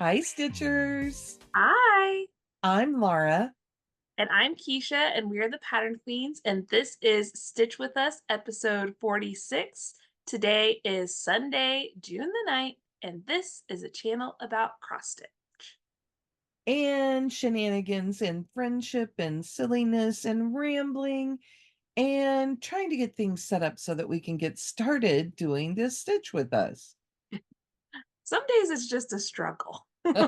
Hi, Stitchers. Hi, I'm Laura. and I'm Keisha, and we are the Pattern Queens, and this is Stitch With Us, episode 46. Today is Sunday, June the 9th, and this is a channel about cross stitch. And shenanigans and friendship and silliness and rambling and trying to get things set up so that we can get started doing this Stitch with us. Some days it's just a struggle. And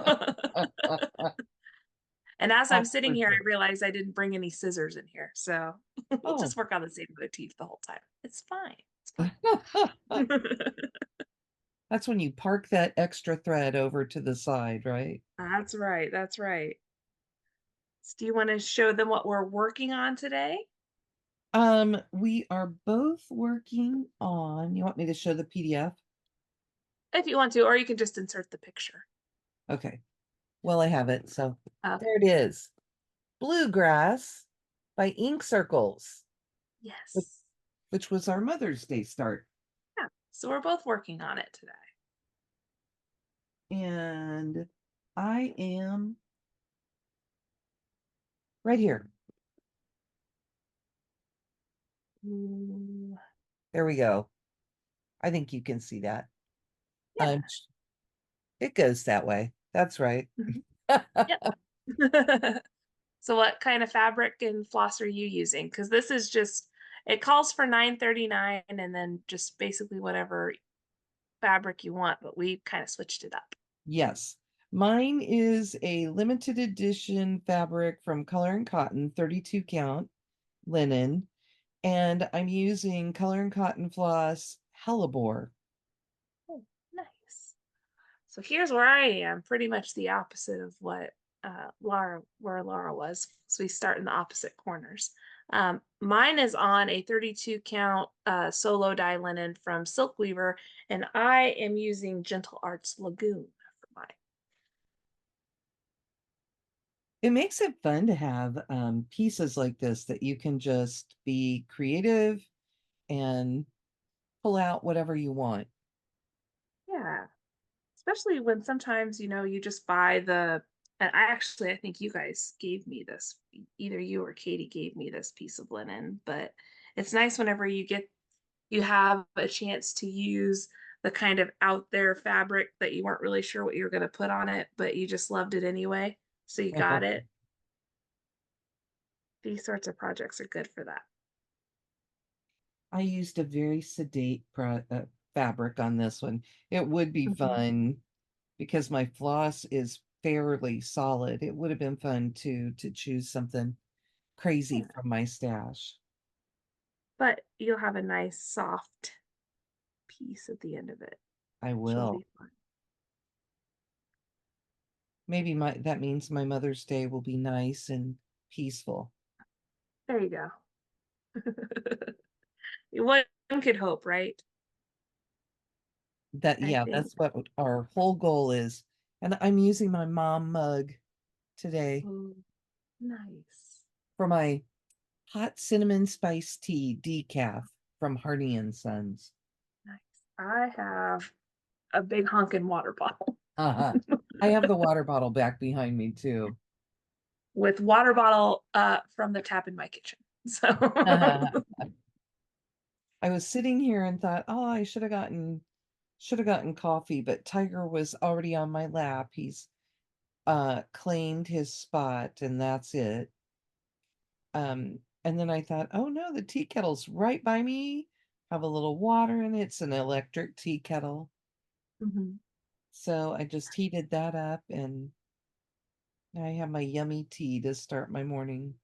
as I'm That's sitting for here, I sure. realize I didn't bring any scissors in here, so we'll Oh, just work on the same motif the whole time. It's fine. It's fine. that's when you park that extra thread over to the side, right? That's right. That's right. So do you want to show them what we're working on today? We are both working on, you want me to show the PDF? If you want to, or you can just insert the picture. Okay. Well, I have it. So there Okay. it is. Bluegrass by Ink Circles, which, Yes. which was our Mother's Day start. Yeah. So we're both working on it today. And I am right here. Mm, There we go. I think you can see that. yeah. Um, it goes that way. That's right. Mhm. Yep. So what kind of fabric and floss are you using? Because this is just, it calls for 9.39 and then just basically whatever fabric you want, but we kind of switched it up. Yes. Mine is a limited edition fabric from Color and Cotton, 32 count linen, and I'm using Color and Cotton floss Hellebore. Oh, nice. So here's where I am, pretty much the opposite of what where Laura was. So we start in the opposite corners. Mine is on a 32 count solo dye linen from Silkweaver, and I am using Gentle Arts Lagoon for mine. It makes it fun to have pieces like this that you can just be creative and pull out whatever you want. Yeah, especially when sometimes you just buy and I think you guys gave me this, either you or Katie gave me this piece of linen, but it's nice whenever you have a chance to use the kind of out there fabric that you weren't really sure what you were going to put on it, but you just loved it anyway. So you got it. These sorts of projects are good for that. I used a very sedate fabric on this one. It would be Mhm. fun because my floss is fairly solid. It would have been fun to choose something crazy Yeah. from my stash. But you'll have a nice soft piece at the end of it, I which will will. be fun. Maybe my that means my Mother's Day will be nice and peaceful. There you go. One could hope, right? That I yeah, think. that's what our whole goal is. And I'm using my mom mug today Oh, nice. for my hot cinnamon spice tea decaf from Hardy and Sons. Nice. I have a big honkin' water bottle Uh-huh. I have the water bottle back behind me too. with water bottle from the tap in my kitchen. So I was sitting here and thought, oh, I should have gotten coffee, but Tiger was already on my lap. He's claimed his spot and that's it. And then I thought, oh no, the tea kettle's right by me. Have a little water in it. It's an electric tea kettle. Mhm. So I just heated that up and I have my yummy tea to start my morning.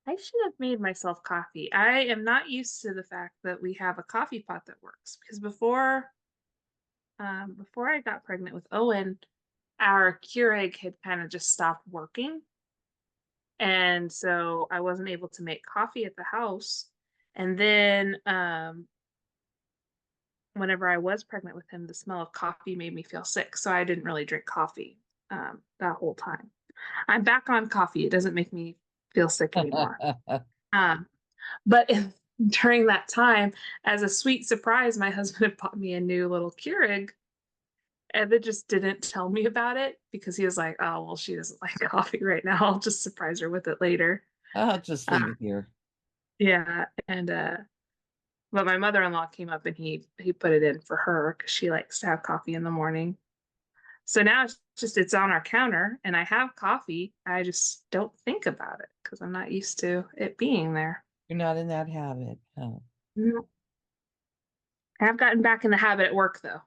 I should have made myself coffee. I am not used to the fact that we have a coffee pot that works because before I got pregnant with Owen, our Keurig had kind of just stopped working. And so I wasn't able to make coffee at the house. And then whenever I was pregnant with him, the smell of coffee made me feel sick. So I didn't really drink coffee that whole time. I'm back on coffee. It doesn't make me feel sick anymore. Um, but during that time, as a sweet surprise, my husband had bought me a new little Keurig and then just didn't tell me about it because he was like, "Oh, well, she doesn't like coffee right now. I'll just surprise her with it later." I'll just Uh, leave it here. yeah, and but my mother-in-law came up and he put it in for her because she likes to have coffee in the morning. So now it's on our counter and I have coffee. I just don't think about it because I'm not used to it being there. You're not in that habit. Oh. No. I have gotten back in the habit at work though.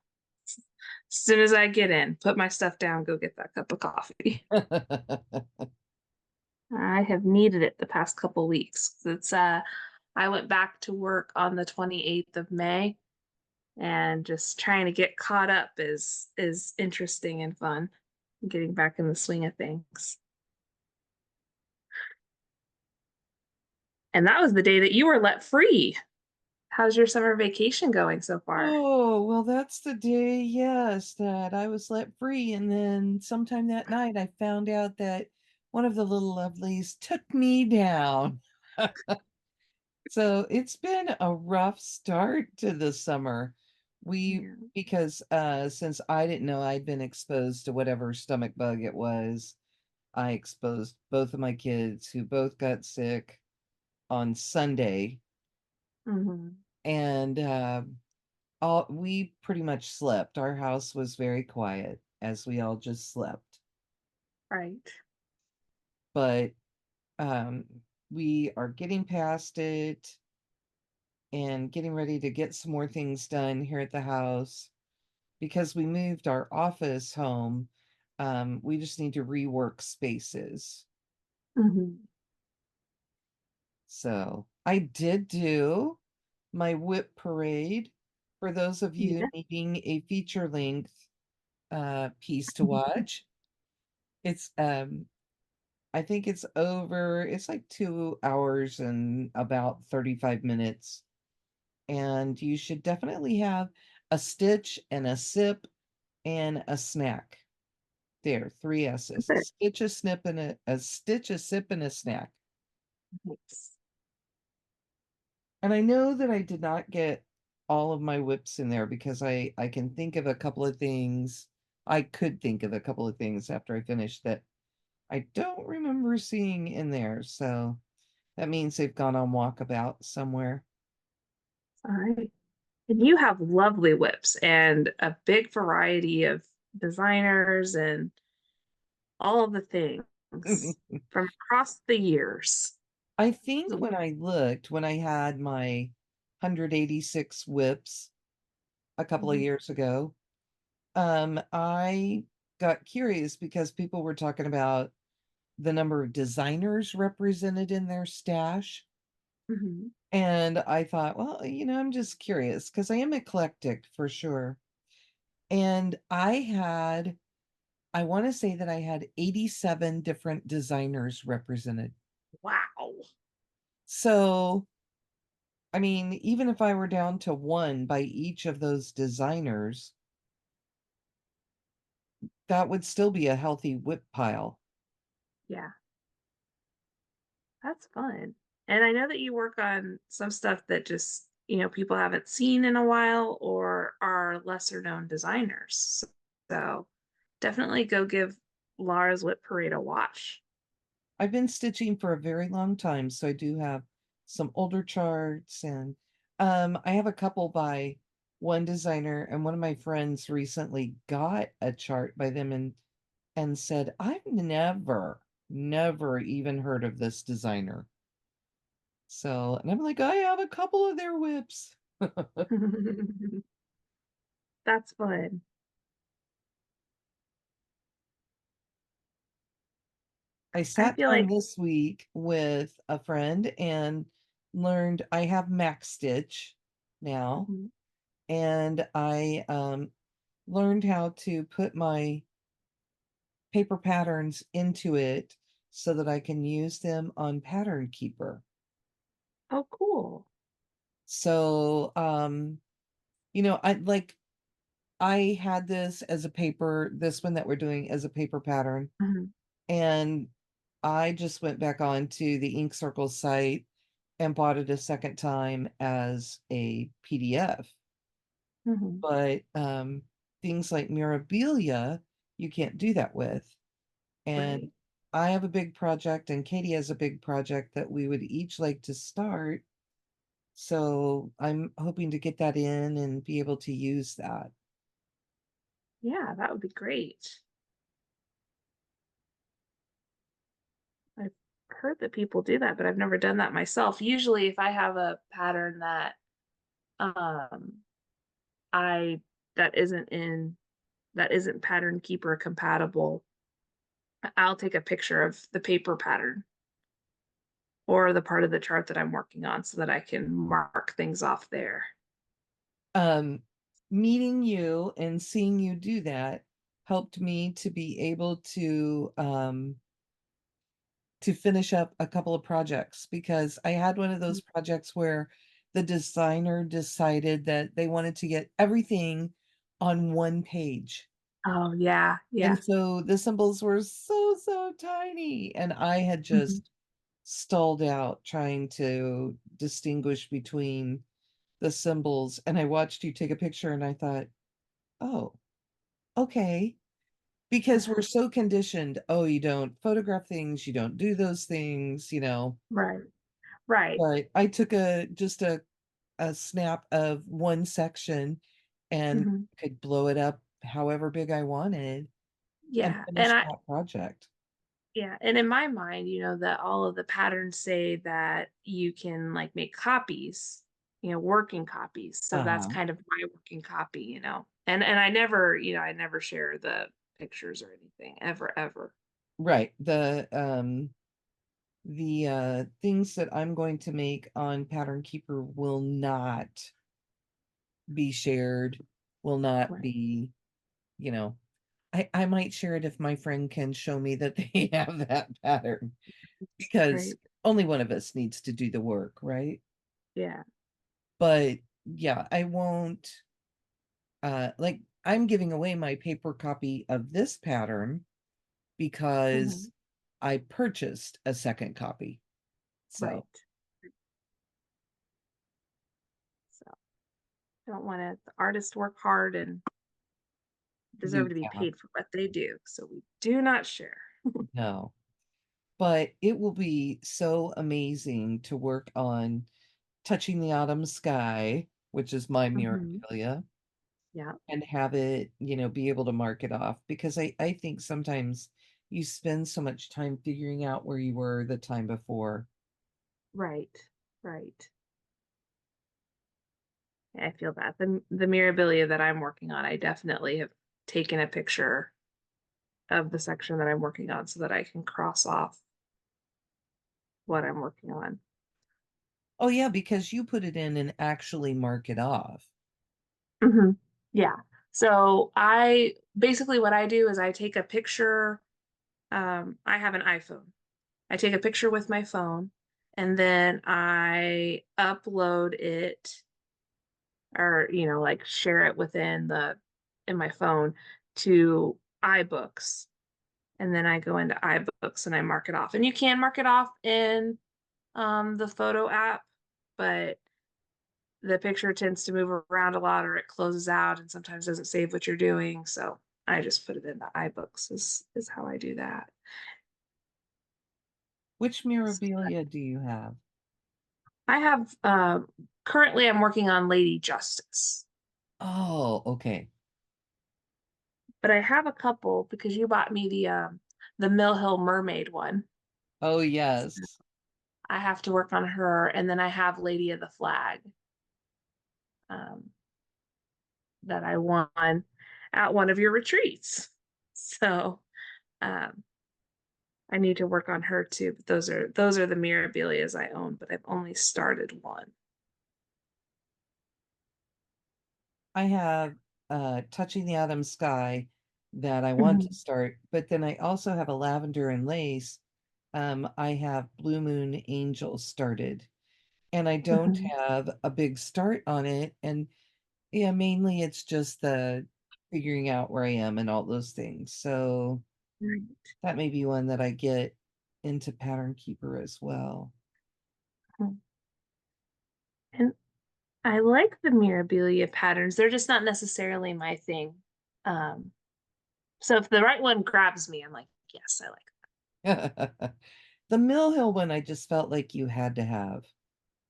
As soon as I get in, put my stuff down, go get that cup of coffee. I have needed it the past couple weeks. It's I went back to work on the 28th of May and just trying to get caught up is interesting and fun. Getting back in the swing of things. And that was the day that you were let free. How's your summer vacation going so far? Oh, well, that's the day, yes, that I was let free. And then sometime that night, I found out that one of the little lovelies took me down. So it's been a rough start to the summer. Yeah. Because since I didn't know I'd been exposed to whatever stomach bug it was, I exposed both of my kids who both got sick on Sunday. Hmm. And all we pretty much slept. Our house was very quiet as we all just slept. Right. But um, we are getting past it and getting ready to get some more things done here at the house because we moved our office home. We just need to rework spaces. Hmm. So I did do my whip parade for those of you Yeah. needing a feature length piece to watch. It's I think it's like 2 hours and about 35 minutes. And you should definitely have a stitch and a sip and a snack. There, three S's. A Good. stitch, a snip, and a stitch, a sip, and a snack. Nice. And I know that I did not get all of my whips in there because I can think of a couple of things. I could think of a couple of things after I finished that I don't remember seeing in there. So that means they've gone on walkabout somewhere. All right. And you have lovely whips and a big variety of designers and all of the things from across the years. I think So, when I had my 186 whips a couple of mhm, years ago, I got curious because people were talking about the number of designers represented in their stash. mhm. And I thought, well, I'm just curious because I am eclectic for sure. And I want to say that I had 87 different designers represented. Wow. So, I mean, even if I were down to one by each of those designers, that would still be a healthy whip pile. Yeah, that's fun. And I know that you work on some stuff that just, people haven't seen in a while or are lesser known designers. So definitely go give Lara's Whip Parade a watch. I've been stitching for a very long time, so I do have some older charts and I have a couple by one designer and one of my friends recently got a chart by them and said, "I've never even heard of this designer." So, and I'm like, "I have a couple of their whips." That's fun. I I sat feel down like, this week with a friend and learned I have Max Stitch now, mhm, and I learned how to put my paper patterns into it so that I can use them on Pattern Keeper. oh, cool. So, I had this one that we're doing as a paper pattern, Mhm, and I just went back on to the Ink Circle site and bought it a second time as a PDF. mhm. But things like mirabilia, you can't do that with. Right. And I have a big project, and Katie has a big project that we would each like to start. So I'm hoping to get that in and be able to use that. Yeah, that would be great. I've heard that people do that, but I've never done that myself. Usually if I have a pattern that um I that isn't in that isn't pattern keeper compatible, I'll take a picture of the paper pattern or the part of the chart that I'm working on so that I can mark things off there. Um, Meeting you and seeing you do that helped me to be able to finish up a couple of projects because I had one of those projects where the designer decided that they wanted to get everything on one page. Oh yeah, yeah. And so the symbols were so, so tiny. And I had Mhm. just stalled out trying to distinguish between the symbols. And I watched you take a picture and I thought, oh, okay. Because we're so conditioned. Oh, you don't photograph things, you don't do those things, you know. Right, right. But I took a snap of one section and Mhm. could blow it up however big I wanted and Yeah, and finish I that project. yeah, and in my mind, that all of the patterns say that you can like make copies, working copies. So that's Uh-huh. kind of my working copy. And I never share the pictures or anything ever, ever. Right. The things that I'm going to make on Pattern Keeper will not be shared, will not Right. be, you know, I might share it if my friend can show me that they have that pattern because Right. only one of us needs to do the work, right? Yeah. But yeah, I won't like I'm giving away my paper copy of this pattern because Mhm. I purchased a second copy. So, Right. So don't want to the artists work hard and deserve to be yeah, paid for what they do. So we do not share. no. But it will be so amazing to work on Touching the Autumn Sky, which is my Mhm. Mirabilia, Yeah. and have it, be able to mark it off because I think sometimes you spend so much time figuring out where you were the time before. Right. Right. I feel that. The Mirabilia that I'm working on, I definitely have taken a picture of the section that I'm working on so that I can cross off what I'm working on. Oh yeah, because you put it in and actually mark it off. Hmm. Yeah. So I basically what I do is I take a picture. I have an iPhone. I take a picture with my phone and then I upload it or, like share it in my phone to iBooks. And then I go into iBooks and I mark it off. And you can mark it off in the photo app, but the picture tends to move around a lot or it closes out and sometimes doesn't save what you're doing. So I just put it into iBooks is how I do that. Which So Mirabilia do you have? I have currently I'm working on Lady Justice, Oh, okay. but I have a couple because you bought me the Mill Hill Mermaid one. Oh, So yes. I have to work on her, and then I have Lady of the Flag. Um, that I won at one of your retreats. So um, I need to work on her too. But those are the Mirabilias I own, but I've only started one. I have Touching the Autumn Sky that I want to Mhm. start, but then I also have a Lavender and Lace. I have Blue Moon Angel started, and I don't Mhm. have a big start on it. And yeah, mainly it's just the figuring out where I am and all those things. So Right. that may be one that I get into Pattern Keeper as well. And I like the Mirabilia patterns. They're just not necessarily my thing. Um, so if the right one grabs me, I'm like, yes, I like The Mill Hill one, I just felt like you had to have.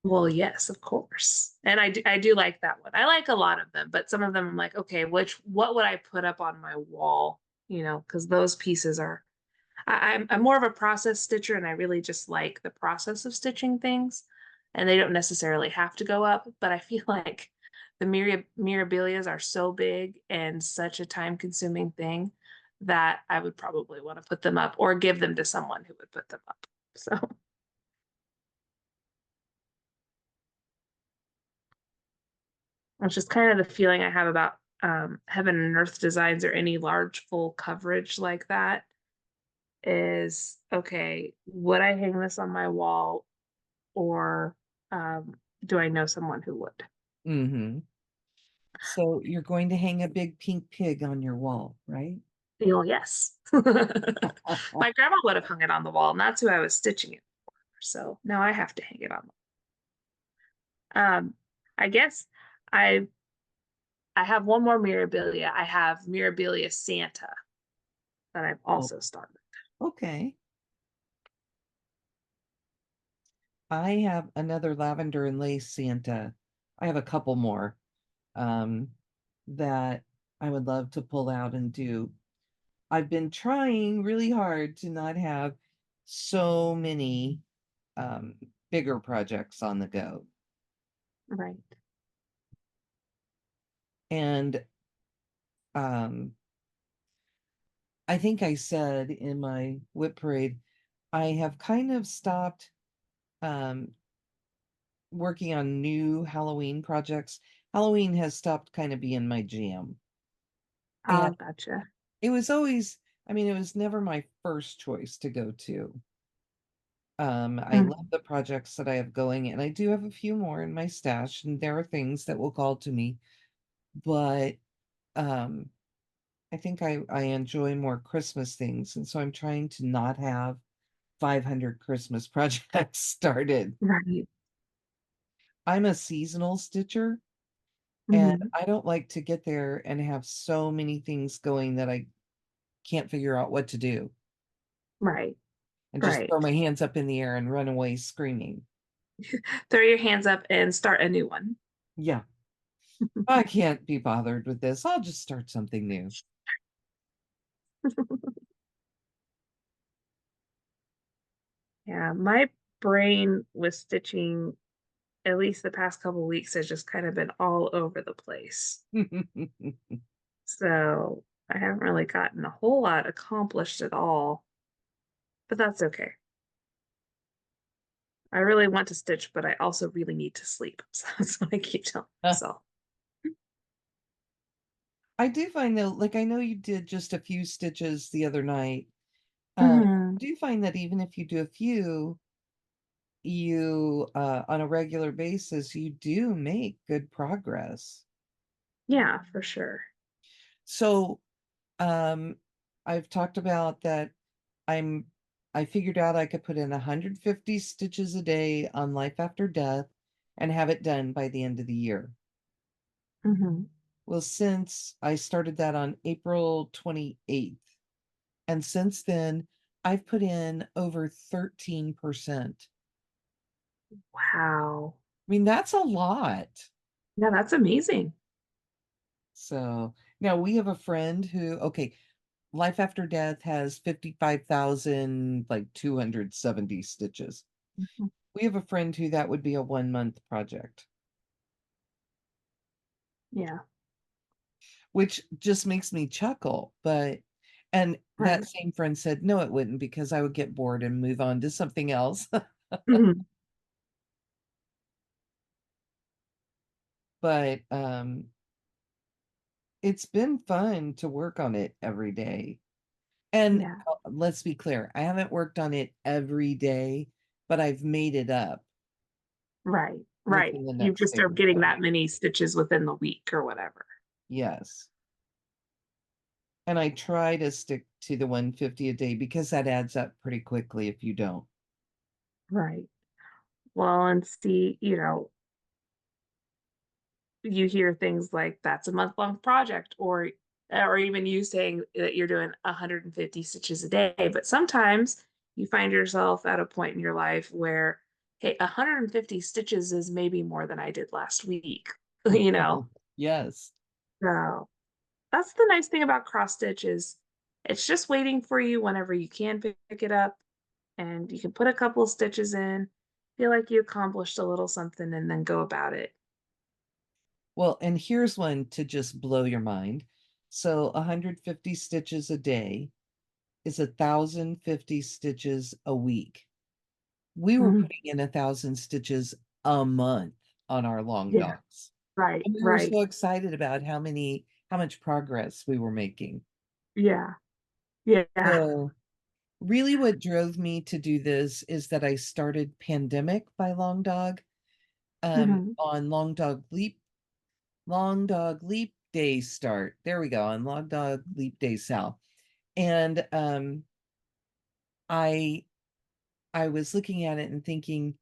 Well, yes, of course. And I do like that one. I like a lot of them, but some of them I'm like, okay, what would I put up on my wall? Because those pieces are I'm more of a process stitcher and I really just like the process of stitching things. And they don't necessarily have to go up, but I feel like the mirabilias are so big and such a time consuming thing that I would probably want to put them up or give them to someone who would put them up. So it's just kind of the feeling I have about heaven and earth designs or any large full coverage like that is okay, would I hang this on my wall or do I know someone who would? Hmm. So you're going to hang a big pink pig on your wall, right? Yes. My grandma would have hung it on the wall, and that's who I was stitching it for. So now I have to hang it on. I guess I I have one more Mirabilia. I have Mirabilia Santa that I've Oh, also started. okay. I have another lavender and lace Santa. I have a couple more um, that I would love to pull out and do. I've been trying really hard to not have so many um, bigger projects on the go. Right. And um, I think I said in my whip parade, I have kind of stopped um, working on new Halloween projects. Halloween has stopped kind of being my jam. And Oh, gotcha. it was always, I mean, it was never my first choice to go to. I love Mhm. the projects that I have going, and I do have a few more in my stash, and there are things that will call to me, but um, I think I enjoy more Christmas things, and so I'm trying to not have 500 Christmas projects started. Right. I'm a seasonal stitcher, and Hmm. I don't like to get there and have so many things going that I can't figure out what to do Right. and just throw Right. my hands up in the air and run away screaming. Throw your hands up and start a new one. Yeah, I can't be bothered with this. I'll just start something new. Yeah, my brain with stitching, at least the past couple weeks, has just kind of been all over the place. So I haven't really gotten a whole lot accomplished at all, but that's okay. I really want to stitch, but I also really need to sleep. So that's what I keep telling myself. I do find though, like I know you did just a few stitches the other night. Hmm. I do find that even if you do a few, you on a regular basis, you do make good progress. Yeah, for sure. So um I've talked about that I'm I figured out I could put in 150 stitches a day on Life After Death and have it done by the end of the year. Hmm. Well, since I started that on April 28th, and since then, I've put in over 13%. Wow. I mean, that's a lot. Yeah, that's amazing. So now we have a friend who, okay, Life After Death has 55,000, like 270 stitches. Mhm. We have a friend who that would be a 1 month project, Yeah, which just makes me chuckle. And that right. same friend said, no, it wouldn't because I would get bored and move on to something else. Mhm. But it's been fun to work on it every day. And Yeah, let's be clear, I haven't worked on it every day, but I've made it up right, right. within the You next just day are or getting so. that many stitches within the week or whatever. Yes. And I try to stick to the 150 a day because that adds up pretty quickly if you don't. Right. Well, and see, you hear things like that's a month-long project, or or even you saying that you're doing 150 stitches a day. But sometimes you find yourself at a point in your life where, hey, 150 stitches is maybe more than I did last week, you know? Yes. So that's the nice thing about cross stitch is it's just waiting for you whenever you can pick it up, and you can put a couple of stitches in, feel like you accomplished a little something, and then go about it. Well, and here's one to just blow your mind. So 150 stitches a day is 1,050 stitches a week. We were Mhm. putting in 1,000 stitches a month on our long Yeah, dogs. right, And we were right. so excited about how much progress we were making. Yeah, yeah. So really what drove me to do this is that I started Pandemic by Long Dog Mhm. on Long Dog Leap Day start. There we go, on Long Dog Leap Day South. And I I was looking at it and thinking,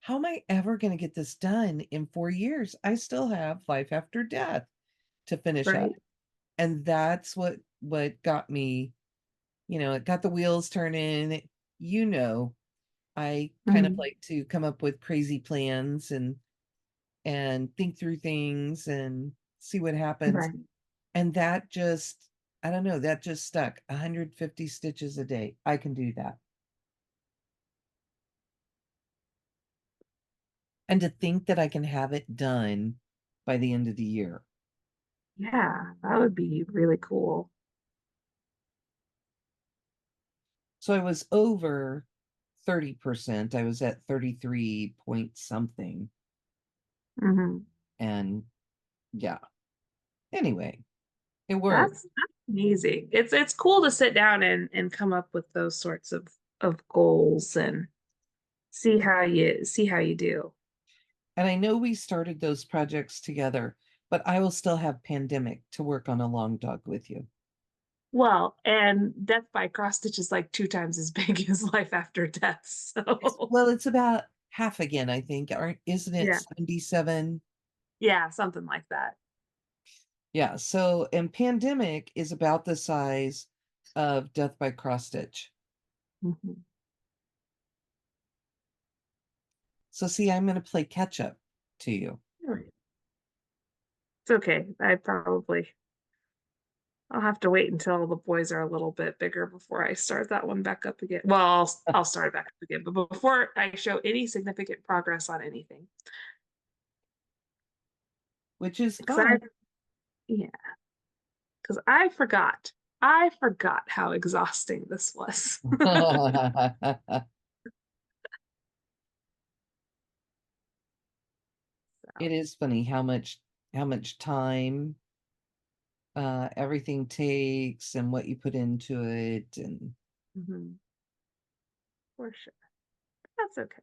how am I ever going to get this done in 4 years? I still have Life After Death to finish up. Right. And that's what got me, it got the wheels turning. You know, I kind of Mhm. like to come up with crazy plans and think through things and see what happens. Right. And that just, I don't know, that just stuck. 150 stitches a day. I can do that. And to think that I can have it done by the end of the year. Yeah, that would be really cool. So I was over 30%. I was at 33 point something. Mhm. And yeah, anyway, it worked. That's amazing. It's cool to sit down and come up with those sorts of goals and see how you do. And I know we started those projects together, but I will still have Pandemic to work on a long dog with you. Well, and death by cross stitch is like 2 times as big as life after death. So Well, it's about half again, I think. Aren't isn't it yeah, 77? yeah, something like that. Yeah, so and Pandemic is about the size of Death by Cross Stitch. Mhm. So see, I'm going to play catch up to you, Right. It's okay. I'll have to wait until the boys are a little bit bigger before I start that one back up again. Well, I'll start it back up again, but before I show any significant progress on anything, which is because I fine. yeah, because I forgot how exhausting this was. It So, is funny how much time everything takes and what you put into it and mhm, for sure, that's okay.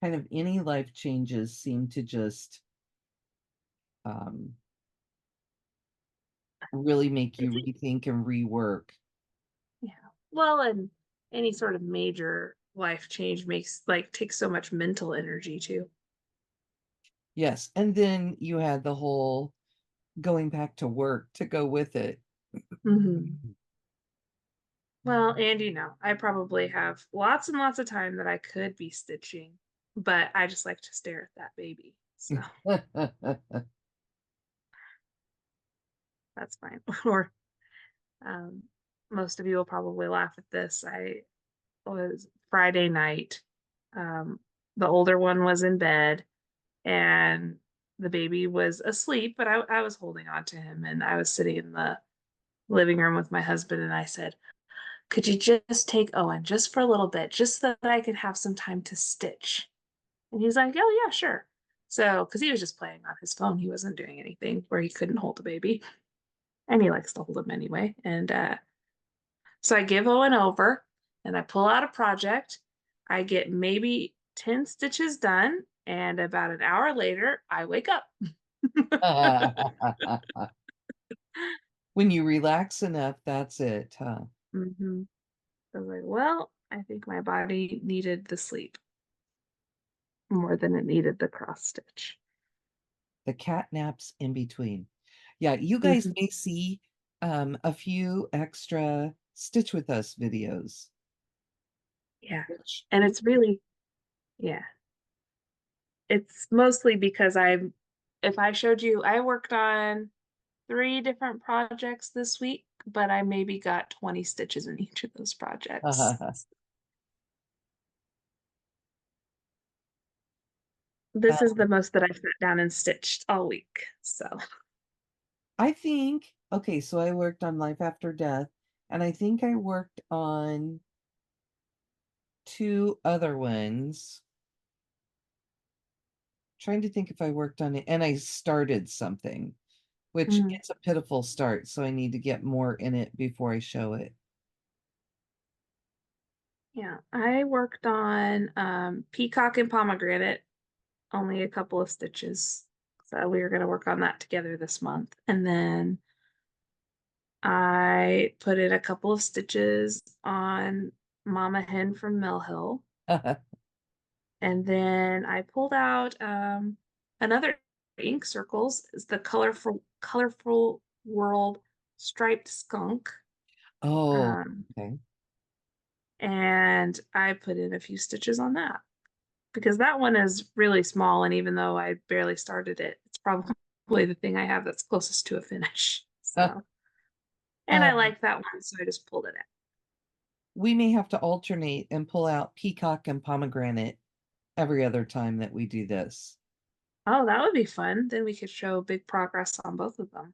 kind of any life changes seem to just um, really make you It's rethink and rework. yeah. Well, and any sort of major life change takes so much mental energy too. Yes, and then you had the whole going back to work to go with it. Hmm. Well, and I probably have lots and lots of time that I could be stitching, but I just like to stare at that baby. So that's fine. Or um, most of you will probably laugh at this. I was Friday night. Um, the older one was in bed and the baby was asleep, but I was holding on to him and I was sitting in the living room with my husband and I said, could you just take Owen just for a little bit, just so that I could have some time to stitch? And he's like, oh, yeah, sure. So, because he was just playing on his phone, he wasn't doing anything where he couldn't hold the baby. And he likes to hold him anyway. And so I give Owen over and I pull out a project. I get maybe 10 stitches done. And about an hour later, I wake up. When you relax enough, that's it, huh? Hmm. I was like, well, I think my body needed the sleep more than it needed the cross stitch. The cat naps in between. Yeah, you guys Mhm. may see a few extra Stitch with Us videos, Yeah. which And it's really, yeah. It's mostly because if I showed you, I worked on 3 different projects this week, but I maybe got 20 stitches in each of those projects. This is the most that I've sat down and stitched all week, so I think, okay, so I worked on Life After Death, and I think I worked on two other ones. Trying to think if I worked on it, and I started something, which Mhm. it's a pitiful start, so I need to get more in it before I show it. Yeah, I worked on, peacock and pomegranate, only a couple of stitches, so we were gonna work on that together this month, and then I put in a couple of stitches on Mama Hen from Mill Hill, and then I pulled out, another ink circles, is the Colorful World Striped Skunk, Oh, um, okay. and I put in a few stitches on that. Because that one is really small, and even though I barely started it, it's probably the thing I have that's closest to a finish. So, and I Um, like that one, so I just pulled it out. we may have to alternate and pull out peacock and pomegranate every other time that we do this. Oh, that would be fun. Then we could show big progress on both of them.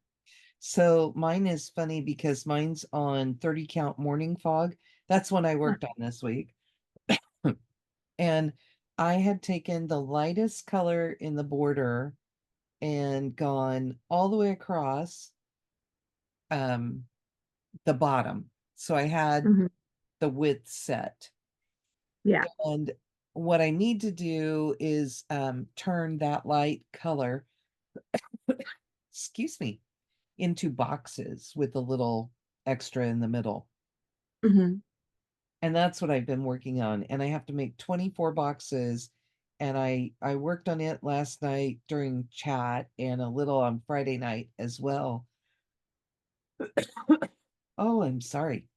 So mine is funny because mine's on 30 count morning fog. That's one I Huh. worked on this week. And I had taken the lightest color in the border and gone all the way across um, the bottom. So I had Mhm. the width set. Yeah. And what I need to do is turn that light color, excuse me, into boxes with a little extra in the middle. Hmm. And that's what I've been working on. And I have to make 24 boxes. And I worked on it last night during chat and a little on Friday night as well. Oh, I'm sorry.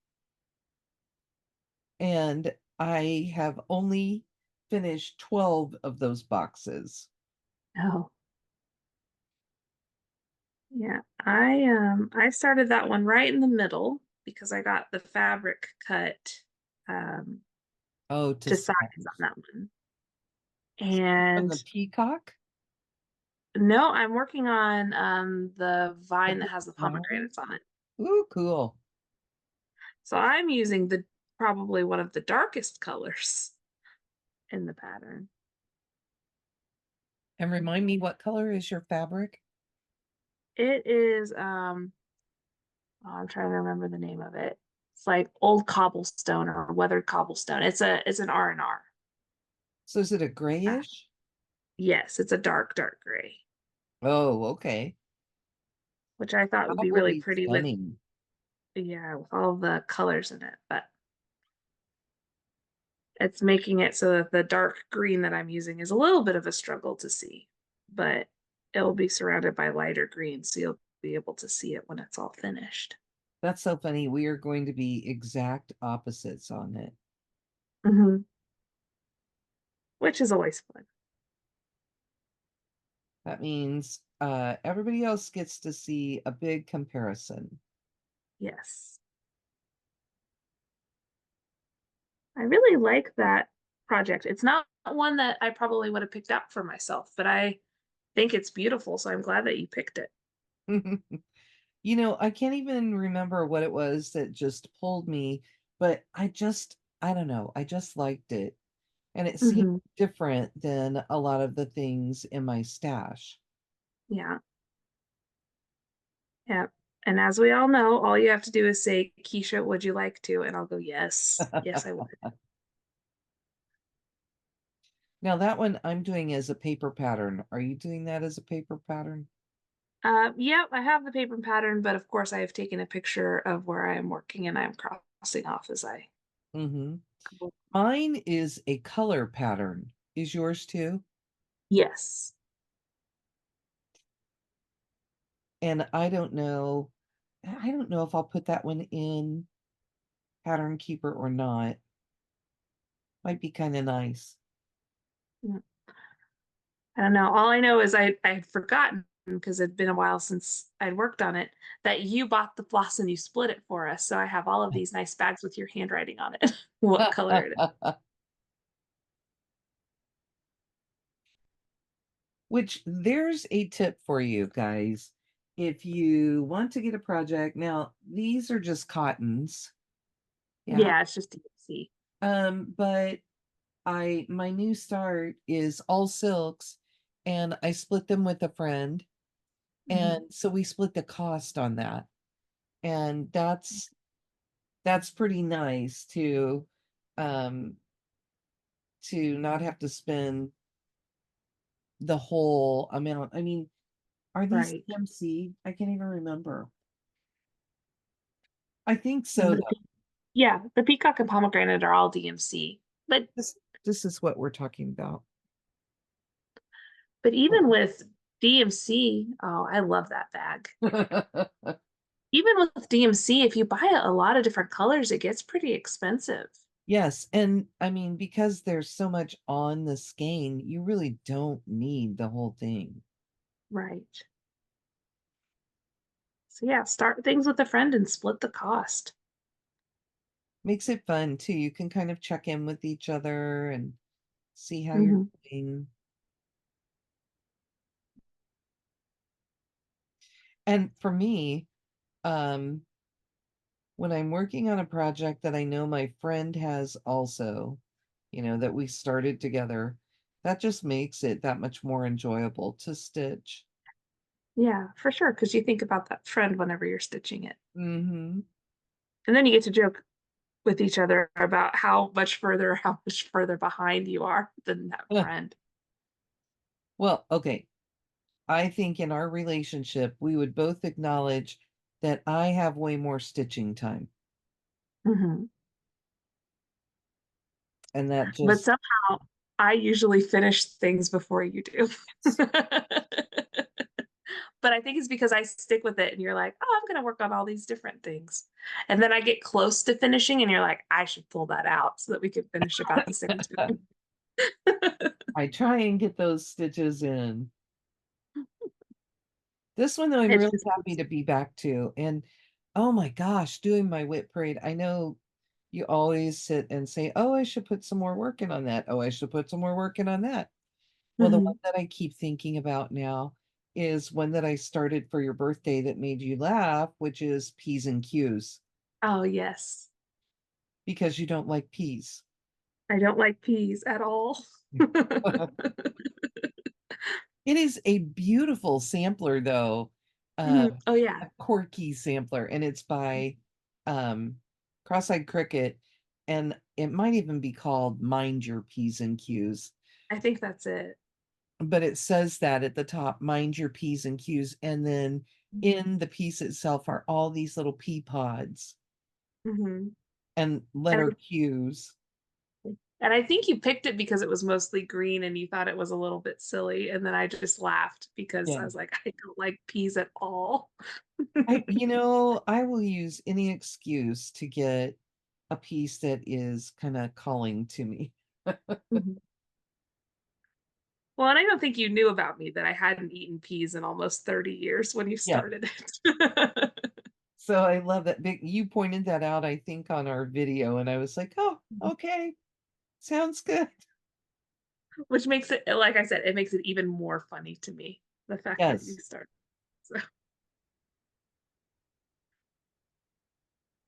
And I have only finished 12 of those boxes. Oh, yeah. I started that one right in the middle because I got the fabric cut um Oh, to to size on size. that one. From And the peacock, no, I'm working on the the vine that big has the flower. pomegranates on it. Ooh, cool. So I'm using the probably one of the darkest colors in the pattern. And remind me, what color is your fabric? It is oh, I'm trying to remember the name of it. It's like old cobblestone or weathered cobblestone. It's an R&R. So is it a Uh, grayish? yes, it's a dark gray, Oh, okay. which I thought would That be will really be pretty with, stunning. yeah, with all the colors in it, but it's making it so that the dark green that I'm using is a little bit of a struggle to see, but it'll be surrounded by lighter green, so you'll be able to see it when it's all finished. That's so funny. We are going to be exact opposites on it. Hmm. Which is always fun. That means everybody else gets to see a big comparison. Yes. I really like that project. It's not one that I probably would have picked up for myself, but I think it's beautiful, so I'm glad that you picked it. I can't even remember what it was that just pulled me, but I don't know, I just liked it. And it seemed Hmm. different than a lot of the things in my stash. Yeah, yeah. And as we all know, all you have to do is say, Keisha, would you like to? And I'll go, yes, yes, I would. Now that one I'm doing as a paper pattern. Are you doing that as a paper pattern? Yep, I have the paper pattern, but of course I have taken a picture of where I am working and I'm crossing off as I Mm-hmm. go. Mine is a color pattern. Is yours too? Yes. And I don't know if I'll put that one in Pattern Keeper or not. Might be kind of nice. Mm, I don't know. All I know is I'd forgotten because it'd been a while since I'd worked on it, that you bought the floss and you split it for us. So I have all of these nice bags with your handwriting on it, what color it is. Which there's a tip for you guys. If you want to get a project, now these are just cottons. Yeah. Yeah, it's just DMC. But my new start is all silks and I split them with a friend. Mhm. And so we split the cost on that. And that's pretty nice um to not have to spend the whole amount. I mean, are these Right. CMC? I can't even remember. I think And so though. yeah, the peacock and pomegranate are all DMC. But This is what we're talking about. but even with DMC, oh, I love that bag. Even with DMC, if you buy a lot of different colors, it gets pretty expensive. Yes, and I mean, because there's so much on the skein, you really don't need the whole thing. Right. So yeah, start things with a friend and split the cost. Makes it fun too. You can kind of check in with each other and see how you're Hmm. doing. And for me, um, when I'm working on a project that I know my friend has also, that we started together, that just makes it that much more enjoyable to stitch. Yeah, for sure. Because you think about that friend whenever you're stitching it. Hmm. And then you get to joke with each other about how much further behind you are than that friend. Well, okay. I think in our relationship, we would both acknowledge that I have way more stitching time. Hmm. And that But just, somehow I usually finish things before you do. But I think it's because I stick with it and you're like, oh, I'm going to work on all these different things. And then I get close to finishing and you're like, I should pull that out so that we can finish about the same time. I try and get those stitches in. This one, though, I'm It really just happy to be back to. And oh my gosh, doing my whip parade. I know you always sit and say, oh, I should put some more work in on that. Oh, I should put some more work in on that. Well, the one Mhm. that I keep thinking about now is one that I started for your birthday that made you laugh, which is P's and Q's, Oh, yes. because you don't like peas. I don't like peas at all. It is a beautiful sampler, though, Mhm. Oh, yeah. a quirky sampler, and it's by Cross-Eyed Cricket, and it might even be called Mind Your P's and Q's. I think that's it. But it says that at the top, mind your P's and Q's, and then in the piece itself are all these little pea pods Mhm. and And letter Q's. and I think you picked it because it was mostly green and you thought it was a little bit silly. And then I just laughed because I Yeah. was like, I don't like peas at all. I will use any excuse to get a piece that is kind of calling to me. Mhm. Well, and I don't think you knew about me that I hadn't eaten peas in almost 30 years when you Yeah. started it. So I love that big, you pointed that out, I think, on our video, and I was like, oh, okay, sounds good. Which makes it, like I said, it makes it even more funny to me, the fact that you Yes. started. So,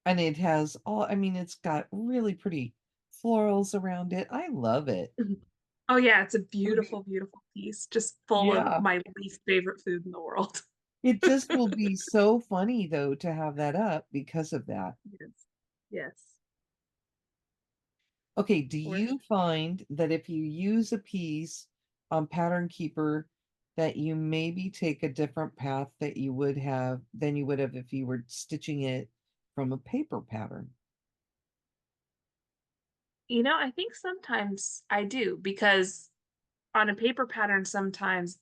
And it has all, I mean, it's got really pretty florals around it. I love it. mhm. Oh yeah, it's a Okay. beautiful, beautiful piece, just full of Yeah. my least favorite food in the world. It just will be so funny though to have that up because of that. Yes. Yes. Okay, do For you find that if you use a piece on Pattern Keeper that you maybe take a different path that you would have than you would have if you were stitching it from a paper pattern? I think sometimes I do because on a paper pattern, sometimes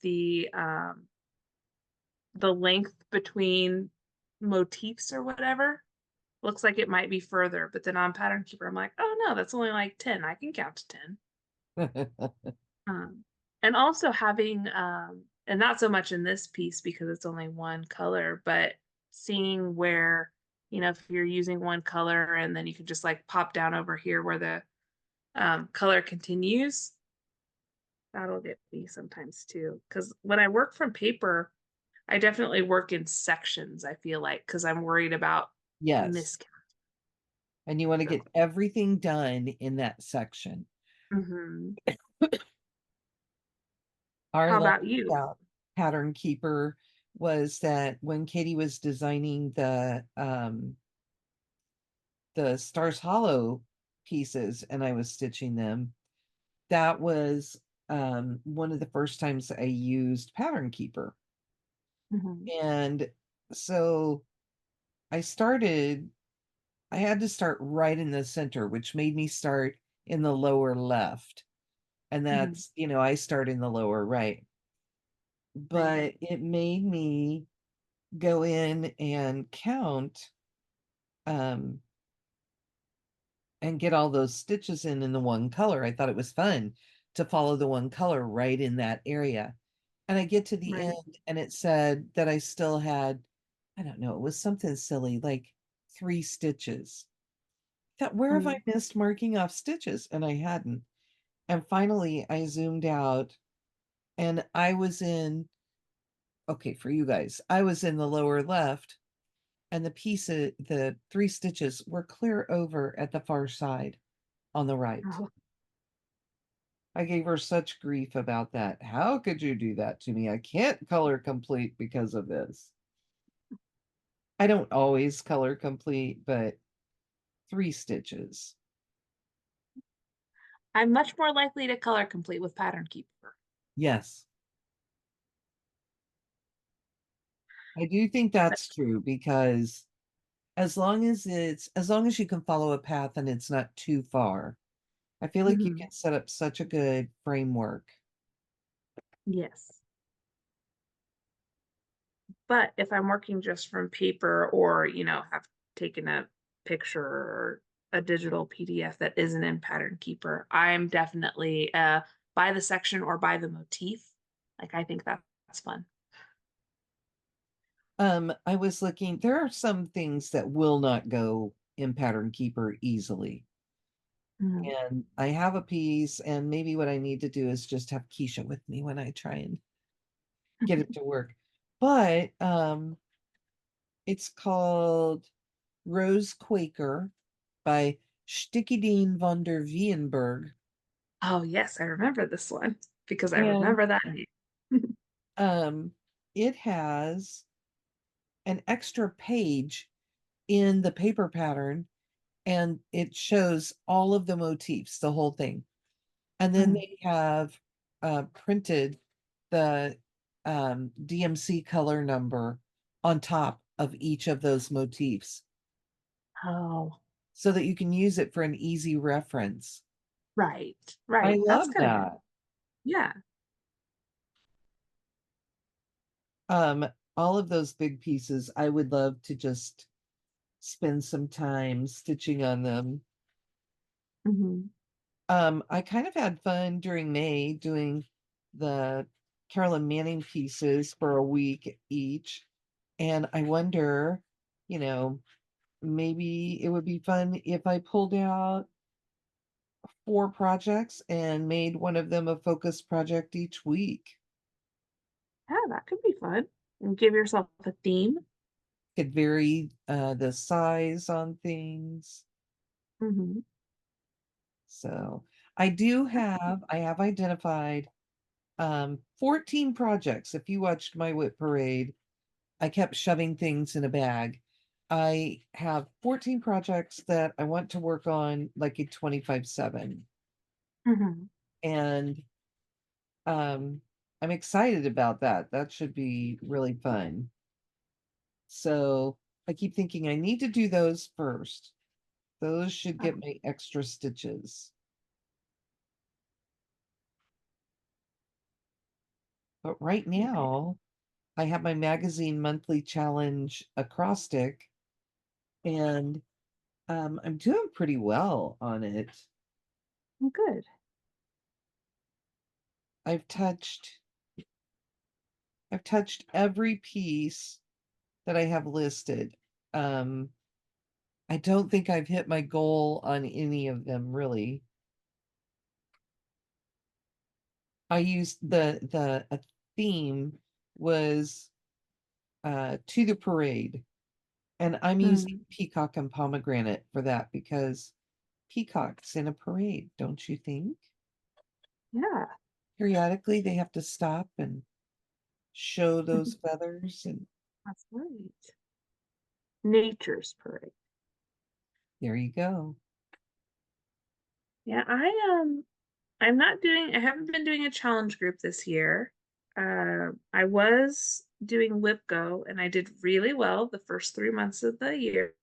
the length between motifs or whatever looks like it might be further, but then on Pattern Keeper, I'm like, "Oh, no, that's only, like, 10. I can count to 10." Um, and also having, and not so much in this piece because it's only one color, but seeing where, if you're using one color and then you can just, like, pop down over here where the, color continues, that'll get me sometimes too. Because when I work from paper, I definitely work in sections, I feel like, because 'cause I'm worried about Yes. miscount. And you want to So get everything done in that section. mhm. Our How luck about you? about Pattern Keeper was that when Katie was designing the Stars Hollow pieces and I was stitching them, that was one of the first times I used Pattern Keeper. Mhm, And so I started, I had to start right in the center, which made me start in the lower left. And mhm, that's, I start in the lower right. right, But it made me go in and count um and get all those stitches in the one color. I thought it was fun to follow the one color right in that area. And I get to the right, end and it said that I still had, I don't know, it was something silly, like 3 stitches. That where have I mhm. missed marking off stitches? And I hadn't. And finally I zoomed out and I was in, okay, for you guys, I was in the lower left and the 3 stitches were clear over at the far side on the right. Oh, I gave her such grief about that. How could you do that to me? I can't color complete because of this. I don't always color complete, but 3 stitches. I'm much more likely to color complete with Pattern Keeper. Yes, I do think But that's true because as long as you can follow a path and it's not too far, I feel like you mhm, can set up such a good framework. yes. But if I'm working just from paper or, have taken a picture or a digital PDF that isn't in Pattern Keeper, I'm definitely, by the section or by the motif. Like, I think that's fun. I was looking, there are some things that will not go in Pattern Keeper easily. Mhm. And I have a piece, and maybe what I need to do is just have Keisha with me when I try and get it to work. But it's called Rose Quaker by Stickidine von der Wiehenberg. Oh, yes, I remember this one because I And remember that name. um it has an extra page in the paper pattern and it shows all of the motifs, the whole thing. And then Mhm. they have printed the DMC color number on top of each of those motifs Oh, so that you can use it for an easy reference. right, I right. That's love kinda good. that. Yeah. Um, all of those big pieces, I would love to just spend some time stitching on them. Mhm. I kind of had fun during May doing the Carolyn Manning pieces for a week each. And I wonder, you know, maybe it would be fun if I pulled out 4 projects and made one of them a focus project each week. Yeah, that could be fun. And give yourself a theme. Could vary the size on things. Mhm. So I have identified 14 projects. If you watched my whip parade, I kept shoving things in a bag. I have 14 projects that I want to work on like a 25/7. Mhm. And um I'm excited about that. That should be really fun. So I keep thinking I need to do those first. Those should Oh, get my extra stitches. But right okay. now, I have my magazine monthly challenge acrostic, and I'm doing pretty well on it. Oh, good. I've touched I've touched every piece that I have listed. Um, I don't think I've hit my goal on any of them really. I used the theme was to the parade, and I'm using Mm, peacock and pomegranate for that because peacocks in a parade, don't you think? yeah. Periodically they have to stop and show those feathers, and That's right. Nature's parade. there you go. Yeah, I haven't been doing a challenge group this year. I was doing Lip Go and I did really well the first 3 months of the year,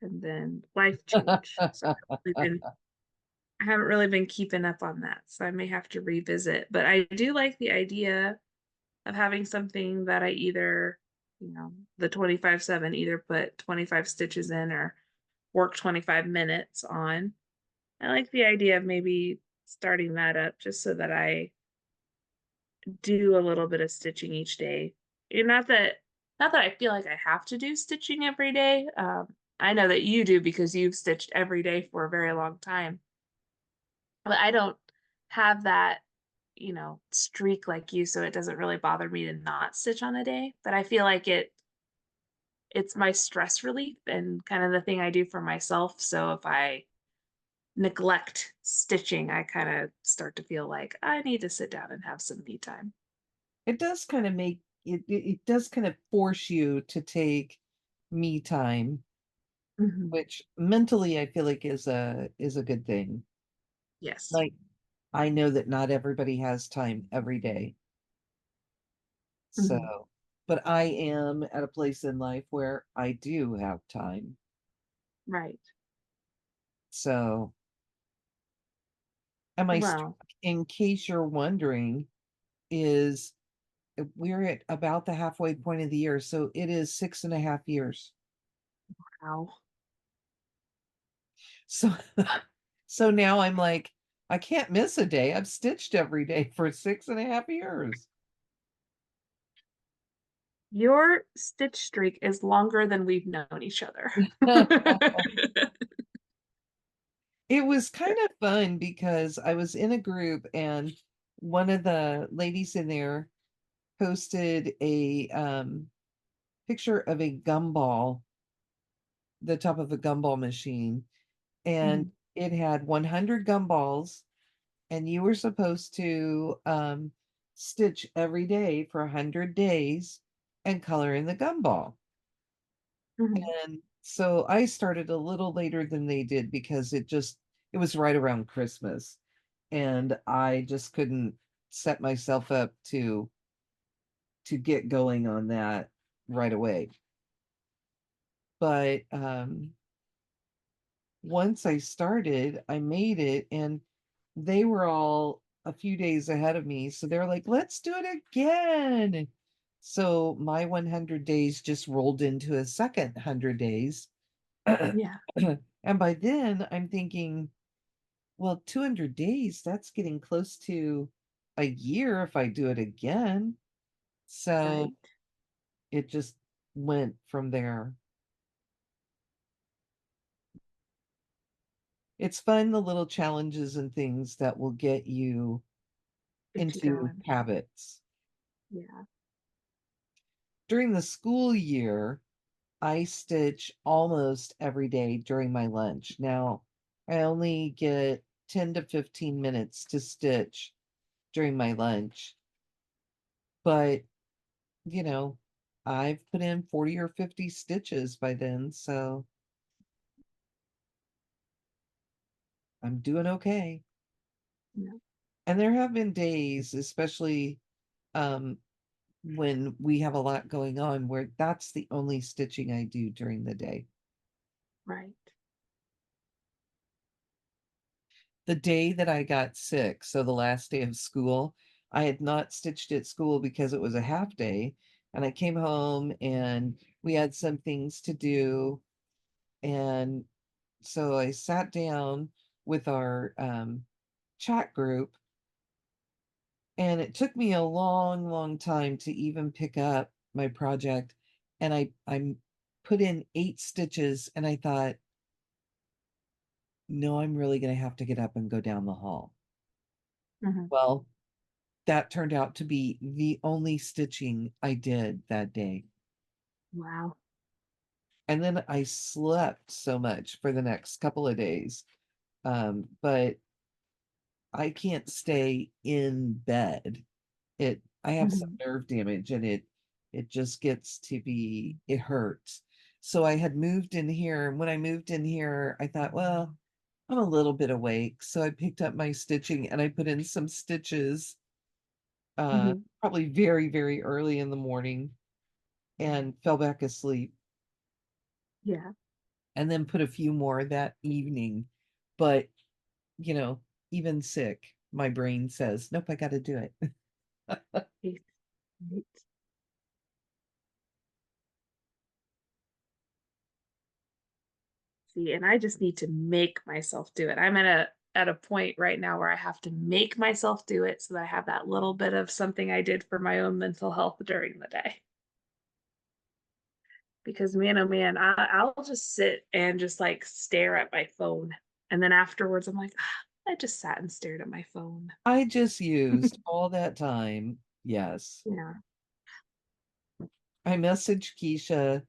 and then life changed. So I haven't really been keeping up on that. So I may have to revisit. But I do like the idea of having something that I either, the 25/7, either put 25 stitches in or work 25 minutes on. I like the idea of maybe starting that up just so that I do a little bit of stitching each day. And not that I feel like I have to do stitching every day. I know that you do because you've stitched every day for a very long time. But I don't have that, streak like you, so it doesn't really bother me to not stitch on a day. But I feel like it's my stress relief and kind of the thing I do for myself. So if I neglect stitching, I kind of start to feel like I need to sit down and have some me time. It does kind of make it does kind of force you to take me time, Mhm. which mentally I feel like is a good thing. Yes. Like, I know that not everybody has time every day. Mhm. So, but I am at a place in life where I do have time. Right. So, and my streak, Well, in case you're wondering, is we're at about the halfway point of the year. So it is 6.5 years. wow. So, so now I'm like, I can't miss a day. I've stitched every day for 6.5 years. Your stitch streak is longer than we've known each other. It was kind of fun because I was in a group and one of the ladies in there posted a picture of a gumball, the top of a gumball machine, and Mhm. it had 100 gumballs, and you were supposed to stitch every day for 100 days and color in the gumball. Mhm. And so I started a little later than they did because it was right around Christmas, and I just couldn't set myself up to get going on that right away. But once I started, I made it, and they were all a few days ahead of me. So they're like, let's do it again. So my 100 days just rolled into a second 100 days. Yeah, And by then I'm thinking, well, 200 days, that's getting close to a year if I do it again. So right. it just went from there. It's fun, the little challenges and things that will get you Get you into going. habits. Yeah, During the school year, I stitch almost every day during my lunch. Now, I only get 10 to 15 minutes to stitch during my lunch, but you know, I've put in 40 or 50 stitches by then, so I'm doing okay. yeah, And there have been days, especially um, when we have a lot going on, where that's the only stitching I do during the day. right. The day that I got sick, so the last day of school, I had not stitched at school because it was a half day. And I came home and we had some things to do. And so I sat down with our chat group, and it took me a long, long time to even pick up my project. And I put in 8 stitches, and I thought, no, I'm really going to have to get up and go down the hall. Mhm. Well, that turned out to be the only stitching I did that day. Wow. And then I slept so much for the next couple of days. But I can't stay in bed. I have some Mhm. nerve damage, and it just gets to be, it hurts. So I had moved in here, and when I moved in here, I thought, well, I'm a little bit awake. So I picked up my stitching and I put in some stitches, Mhm. probably very, very early in the morning, and fell back asleep, Yeah. and then put a few more that evening. But, you know, even sick, my brain says, nope, I got to do it. Right. Right. See, and I just need to make myself do it. I'm at a point right now where I have to make myself do it so that I have that little bit of something I did for my own mental health during the day. Because man, oh man, I'll just sit and just like stare at my phone. And then afterwards, I'm like, I just sat and stared at my phone. I just used all that time. Yes. Yeah. I messaged Keisha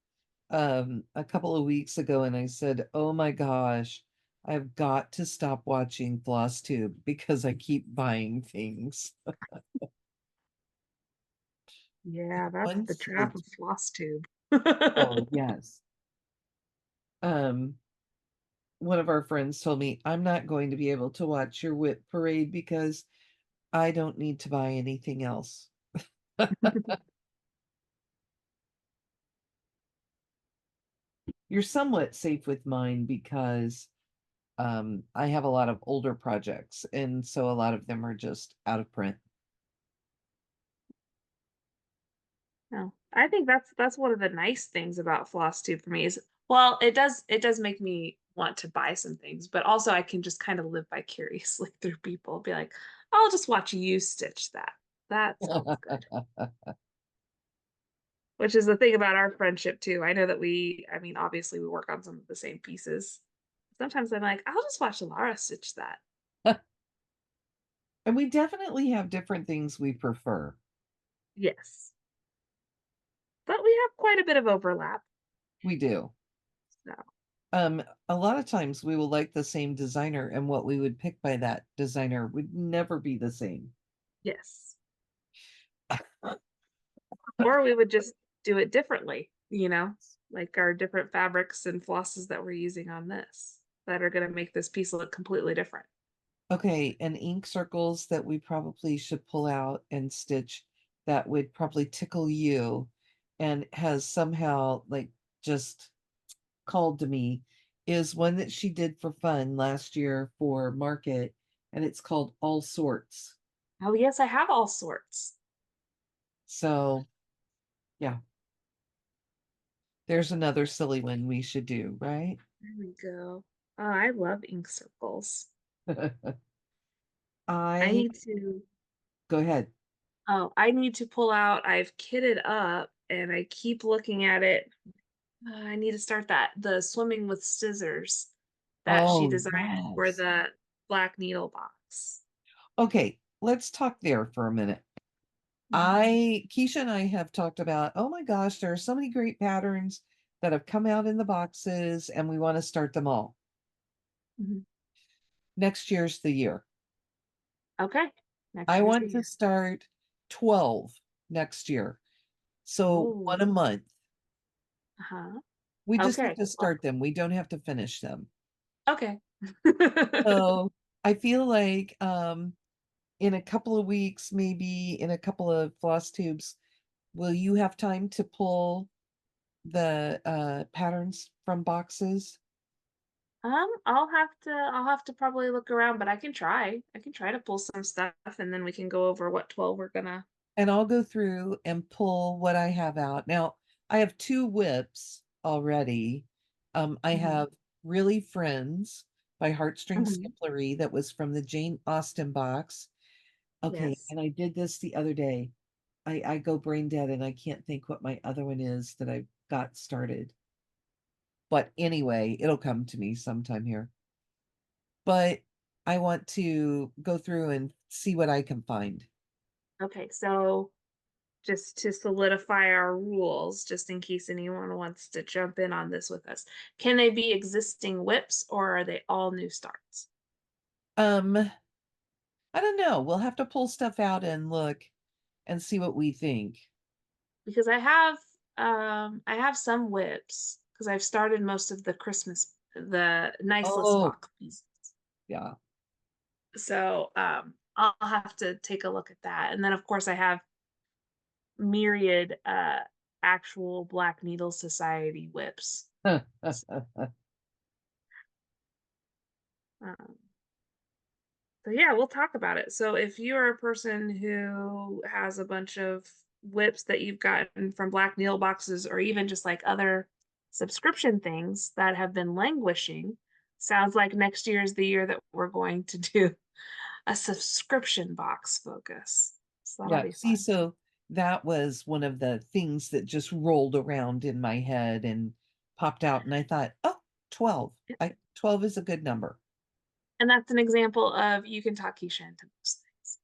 a couple of weeks ago, and I said, "Oh my gosh, I've got to stop watching FlossTube because I keep buying things." Yeah, that's One the trap stitch. of floss tube. Oh, yes. Um, one of our friends told me, "I'm not going to be able to watch your whip parade because I don't need to buy anything else." You're somewhat safe with mine because I have a lot of older projects, and so a lot of them are just out of print. No, I think that's one of the nice things about floss tube for me is, well, it does make me want to buy some things, but also I can just kind of live vicariously through people. Be like, I'll just watch you stitch that. That sounds good. Which is the thing about our friendship too. I know that I mean, obviously we work on some of the same pieces. Sometimes I'm like, I'll just watch Laura stitch that. And we definitely have different things we prefer. Yes. But we have quite a bit of overlap. We do. So A lot of times we will like the same designer, and what we would pick by that designer would never be the same. yes. Or we would just do it differently, like our different fabrics and flosses that we're using on this that are going to make this piece look completely different. Okay, and ink circles that we probably should pull out and stitch that would probably tickle you and has somehow like just called to me is one that she did for fun last year for market, and it's called All Sorts. Oh, yes, I have all sorts. So, yeah, there's another silly one we should do, right? There we go. Oh, I love ink circles. I I need to, go ahead. oh, I need to pull out. I've kitted up and I keep looking at it. I need to start the swimming with scissors that she Oh, designed for yes. the black needle box. Okay, let's talk there for a minute. Mhm. Keisha and I have talked about, oh my gosh, there are so many great patterns that have come out in the boxes, and we want to start them all. Mhm. Next year's the year. Okay. Next I year's the want to year. start 12 next year. So one Oh, a month. uh-huh. We just have Okay. to Well, start them. We don't have to finish them. okay. So I feel like in a couple of weeks, maybe in a couple of floss tubes, will you have time to pull the patterns from boxes? I'll have to probably look around, but I can try. I can try to pull some stuff and then we can go over what 12 we're gonna. and I'll go through and pull what I have out. Now, I have 2 whips already. I Mhm. have Really Friends by Heartstring Mhm. Samplery that was from the Jane Austen box. Okay, Yes. and I did this the other day. I go brain dead and I can't think what my other one is that I got started. But anyway, it'll come to me sometime here. But I want to go through and see what I can find. Okay, so just to solidify our rules, just in case anyone wants to jump in on this with us, can they be existing whips or are they all new starts? Um, I don't know. We'll have to pull stuff out and look and see what we think. Because I have some whips because I've started most of the nice list Oh, box pieces. yeah. So I'll have to take a look at that. And then of course I have myriad actual Black Needle Society whips. Um, So yeah, we'll talk about it. So if you're a person who has a bunch of whips that you've gotten from Black Needle boxes or even just like other subscription things that have been languishing, sounds like next year is the year that we're going to do a subscription box focus. So that'll Yeah, be see, fun. so that was one of the things that just rolled around in my head and popped out, and I thought, "Oh, 12. Yeah. 12 is a good number." And that's an example of you can talk Keisha into most things.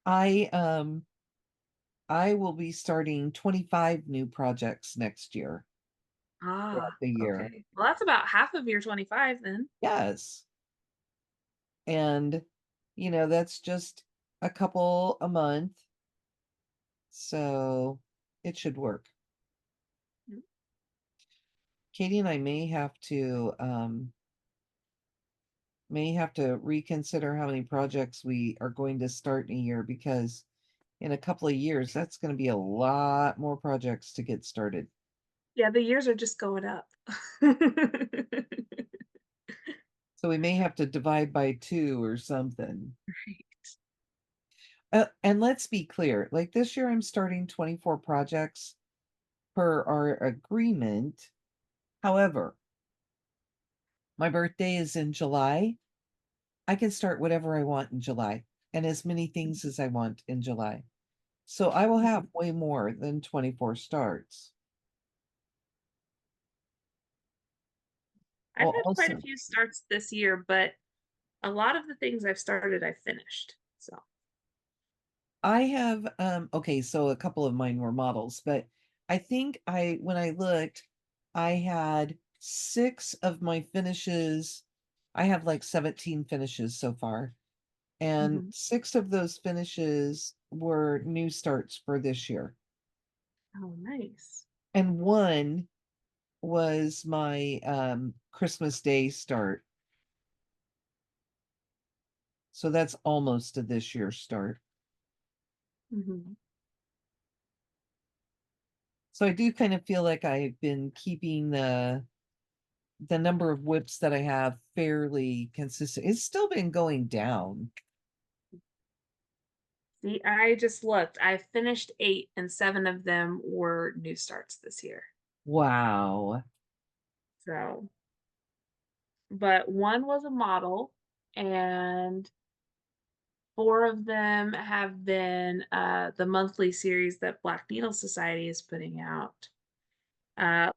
I, um, I will be starting 25 new projects next year throughout Ah, the year. okay. Well, that's about half of your 25 then. Yes, and, that's just a couple a month, so it should work. Mm. Katie and I may have to reconsider how many projects we are going to start in a year because in a couple of years, that's going to be a lot more projects to get started. Yeah, the years are just going up. So we may have to divide by 2 or something. Right. And let's be clear, like this year, I'm starting 24 projects per our agreement. However, my birthday is in July. I can start whatever I want in July and as many things as I want in July. So I will have Mhm. way more than 24 starts. I've Well, had quite a also, few starts this year, but a lot of the things I've started, I've finished. So, I have okay, so a couple of mine were models, but I think when I looked, I had 6 of my finishes. I have like 17 finishes so far, and mhm. 6 of those finishes were new starts for this year. Oh, nice. And one was my Christmas Day start. So that's almost a this year start. Mhm. So I do kind of feel like I've been keeping the number of whips that I have fairly consistent. It's still been going down. See, I just looked. I finished 8 and 7 of them were new starts this year. Wow. So, but one was a model and 4 of them have been the monthly series that Black Needle Society is putting out.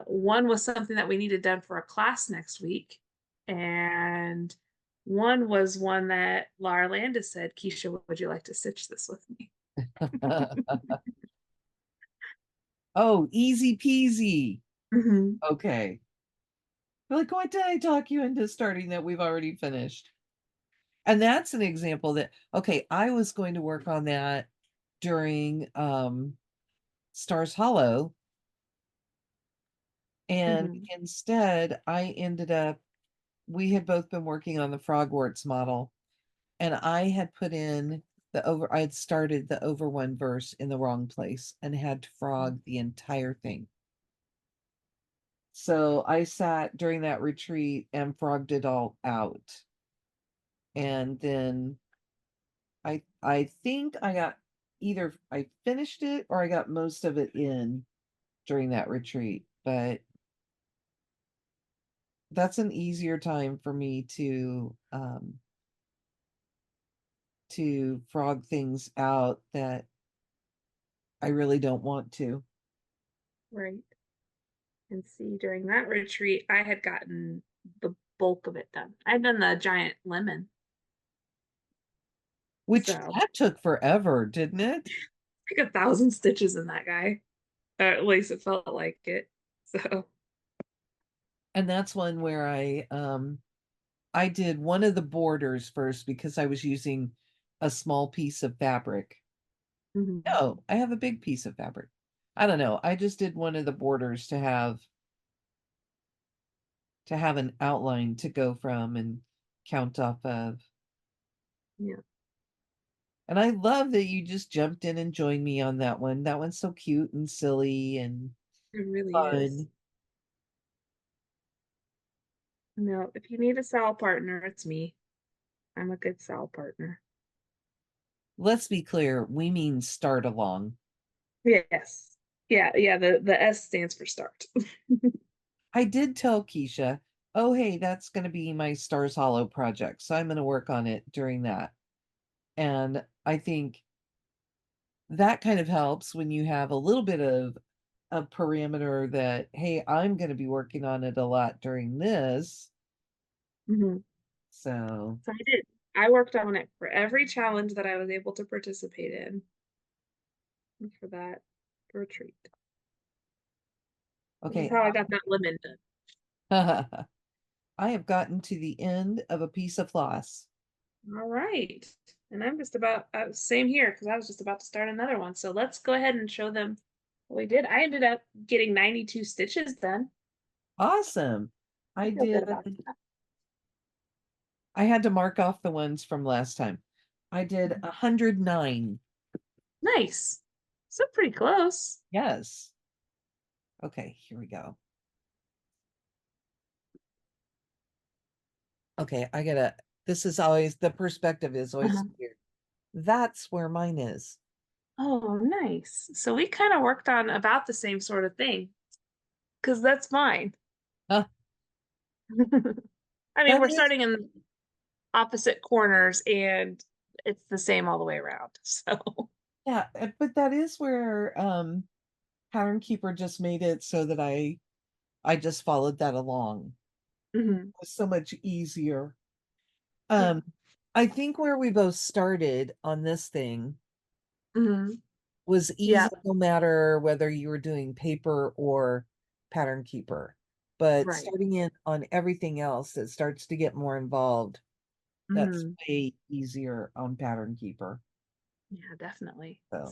One was something that we needed done for a class next week, and one was one that Lara Landis said, "Keisha, would you like to stitch this with me?" Oh, easy peasy. Mhm. Okay. Like, what did I talk you into starting that we've already finished? And that's an example that, okay, I was going to work on that during Stars Hollow, and Mhm. instead I ended up, we had both been working on the Frogwarts model, and I had put in I had started the over one verse in the wrong place and had to frog the entire thing. So I sat during that retreat and frogged it all out. And then I think I got either I finished it or I got most of it in during that retreat, but that's an easier time for me to frog things out that I really don't want to. Right. And see, during that retreat, I had gotten the bulk of it done. I'd done the giant lemon. Which So that took forever, didn't it? like 1,000 stitches in that guy. Or at least it felt like it. So And that's one where I did one of the borders first because I was using a small piece of fabric. mhm. No, I have a big piece of fabric. I don't know. I just did one of the borders to have an outline to go from and count off of. Yeah, And I love that you just jumped in and joined me on that one. That one's so cute and silly and it really is. fun. No, if you need a sal partner, it's me. I'm a good sal partner. Let's be clear, we mean start along. Yes. Yeah, yeah, the S stands for start. I did tell Keisha, oh, hey, that's going to be my Stars Hollow project. So I'm going to work on it during that. And I think that kind of helps when you have a little bit of a parameter that, hey, I'm going to be working on it a lot during this. Mhm. So, So I did. I worked on it for every challenge that I was able to participate in for that retreat, which is okay. how I got that lemon done. I have gotten to the end of a piece of floss. All right. And I'm just about same here because I was just about to start another one. So let's go ahead and show them what we did. I ended up getting 92 stitches done. Awesome. I I feel good did, about that. I had to mark off the ones from last time. I did 109. Nice. So pretty close. Yes. Okay, here we go. Okay, this is always, the perspective is always Uh-huh. weird. That's where mine is. Oh, nice. So we kind of worked on about the same sort of thing because that's mine. Huh, I mean, that we're is, starting in opposite corners and it's the same all the way around. So, yeah, but that is where Pattern Keeper just made it so that I just followed that along. mhm. It was so much easier. Yeah. Um, I think where we both started on this thing Mhm. was Yeah. easy no matter whether you were doing paper or Pattern Keeper. But Right. starting in on everything else that starts to get more involved, that's Mhm. way easier on Pattern Keeper. Yeah, definitely. So,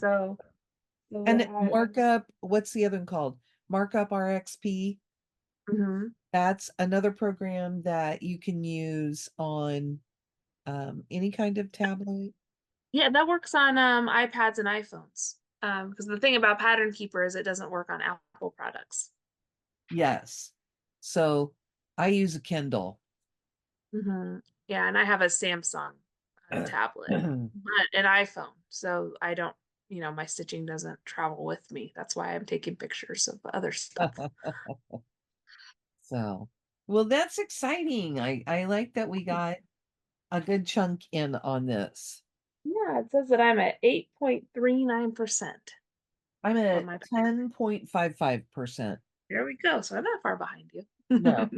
So and I markup, what's the other one called? Markup RXP. mhm. That's another program that you can use on any kind of tablet. Yeah, that works on iPads and iPhones. Because the thing about Pattern Keeper is it doesn't work on Apple products. Yes. So I use a Kindle. Yeah, and I have a Samsung tablet, but an iPhone, so I don't, my stitching doesn't travel with me. That's why I'm taking pictures of other stuff. So, well, that's exciting. I like that we got a good chunk in on this. Yeah, it says that I'm at 8.39% I'm on at my. 10.55%. There we go. So I'm not far behind you. No,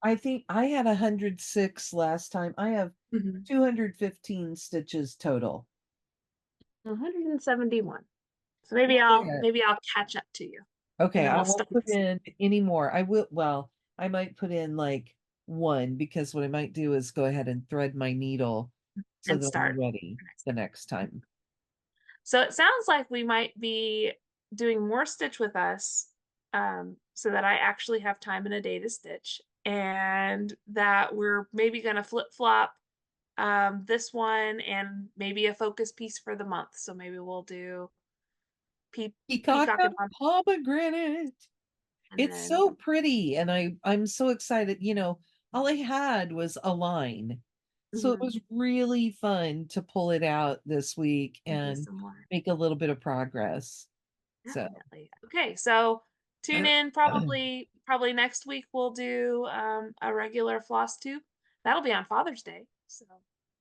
I think I had 106 last time. I have Mhm. 215 stitches total. 171. So Yeah. maybe I'll catch up to you, and Okay, then I we'll won't start put in any more. I will, well, I might put in like one because what I might do is go ahead and thread my needle so and that I'm start. ready the next time. So it sounds like we might be doing more stitch with us, so that I actually have time in a day to stitch, and that we're maybe going to flip flop this one and maybe a focus piece for the month. So maybe we'll do Peacock peacock and and pom, pomegranate. and It's then so pretty, and I'm so excited. All I had was a line, So it Mhm. was really fun to pull it out this week And do and some more. make a little bit of progress. So Definitely. Okay, so tune in probably next week we'll do a regular floss tube. That'll be on Father's Day. So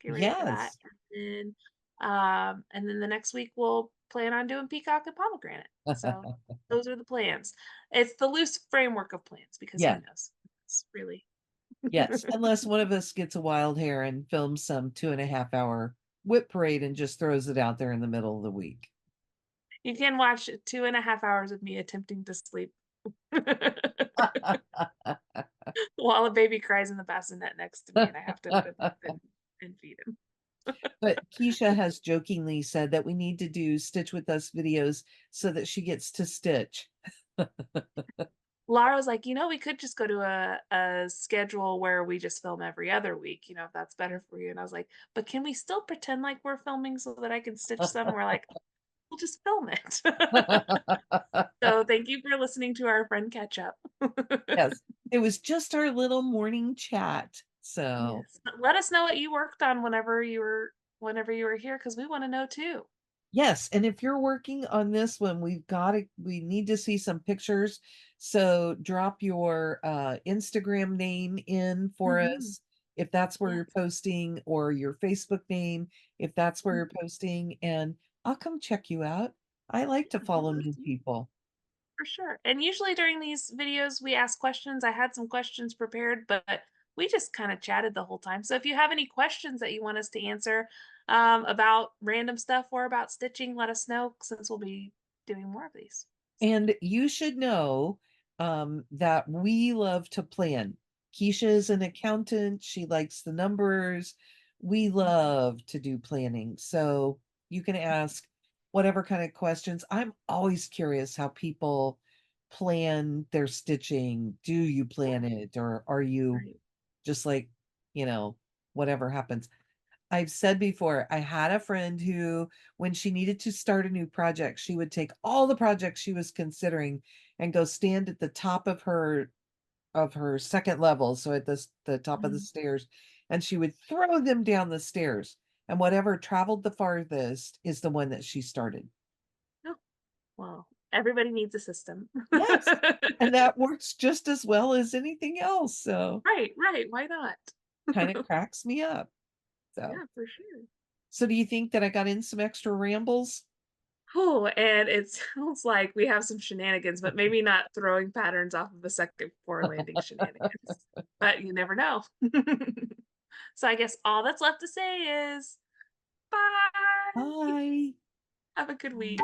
get ready for that. yes. And then the next week we'll plan on doing peacock and pomegranate. So those are the plans. It's the loose framework of plans because who Yeah. knows? It's really Yes. Unless one of us gets a wild hair and films some 2.5 hour whip parade and just throws it out there in the middle of the week. you can watch 2.5 hours of me attempting to sleep. While a baby cries in the bassinet next to me and I have to put him up and feed him. But Keisha has jokingly said that we need to do Stitch with Us videos so that she gets to stitch. Laura was like, we could just go to a schedule where we just film every other week, if that's better for you. And I was like, but can we still pretend like we're filming so that I can stitch some? We're like, we'll just film it. So thank you for listening to our friend catch up. Yes, it was just our little morning chat. So Yes. But let us know what you worked on whenever you were here, because we want to know too. yes, and if you're working on this one, we need to see some pictures. So drop your Instagram name in for Hmm. us if that's where you're Yes. posting, or your Facebook name if that's where you're Mhm. posting, and I'll come check you out. I like to Yeah, follow let us new know. people. For sure. And usually during these videos, we ask questions. I had some questions prepared, but we just kind of chatted the whole time. So if you have any questions that you want us to answer about random stuff or about stitching, let us know since we'll be doing more of these. So, And you should know that we love to plan. Keisha is an accountant. She likes the numbers. We mhm. love to do planning. So you can ask whatever kind of questions. I'm always curious how people plan their stitching. Do you Yeah, plan it, or are you right. just like, you know, whatever happens? I've said before, I had a friend who, when she needed to start a new project, she would take all the projects she was considering and go stand at the top of her second level, so at the top of the Mhm. stairs, and she would throw them down the stairs. And whatever traveled the farthest is the one that she started. Oh, well, everybody needs a system. Yes. And that works just as well as anything else. So Right, right. Why not? kind of cracks me up. So Yeah, for sure. so do you think that I got in some extra rambles? Oh, and it sounds like we have some shenanigans, but maybe not throwing patterns off of a second floor landing shenanigans. But you never know. So I guess all that's left to say is bye. Bye. Have a good week.